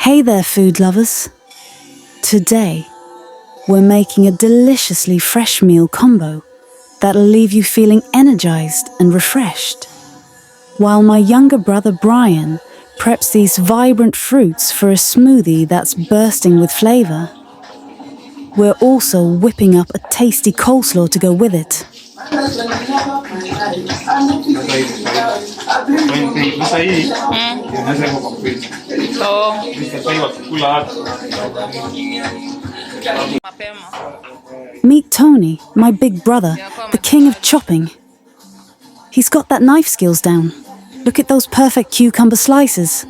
Hey there, food lovers. Today, we're making a deliciously fresh meal combo that'll leave you feeling energized and refreshed. While my younger brother Brian preps these vibrant fruits for a smoothie that's bursting with flavor, we're also whipping up a tasty coleslaw to go with it. Meet Tony, my big brother, the king of chopping. He's got that knife skills down. Look at those perfect cucumber slices.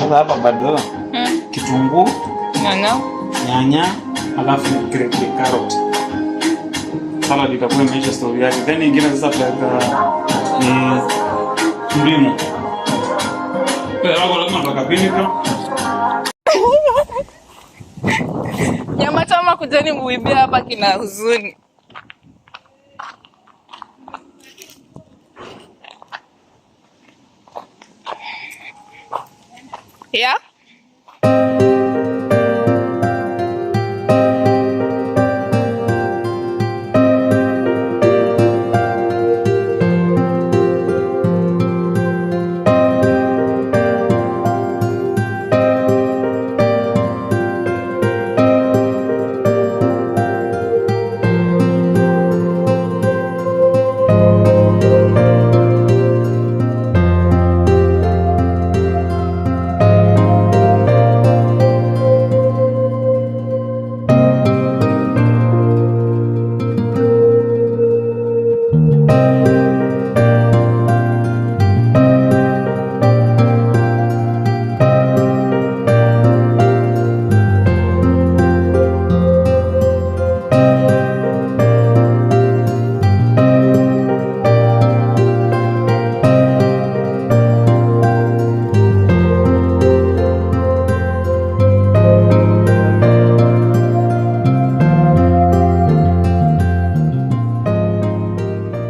Hapa bado kitunguu, nyanya, alafu carrot. Salad itakuwa imeisha story yake. Then ingine sasa tutaweka ndimu. Hapo lazima tukapilika. Nyama choma kujeni muibia hapa kina huzuni. Yeah?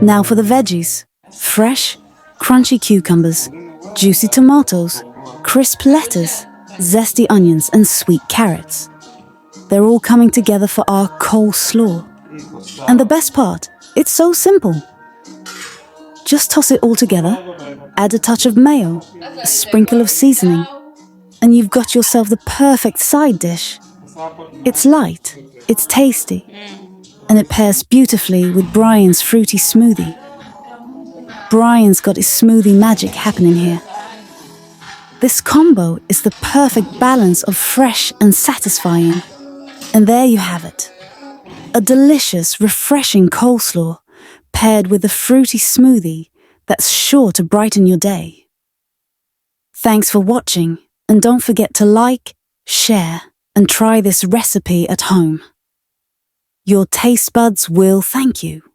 Now for the veggies. Fresh, crunchy cucumbers, juicy tomatoes, crisp lettuce, zesty onions and sweet carrots. They're all coming together for our coleslaw. And the best part, it's so simple. Just toss it all together, add a touch of mayo, a sprinkle of seasoning, and you've got yourself the perfect side dish. It's light, it's tasty, and it pairs beautifully with Brian's fruity smoothie. Brian's got his smoothie magic happening here. This combo is the perfect balance of fresh and satisfying. And there you have it. a delicious, refreshing coleslaw paired with a fruity smoothie that's sure to brighten your day. Thanks for watching, and don't forget to like, share, and try this recipe at home. Your taste buds will thank you.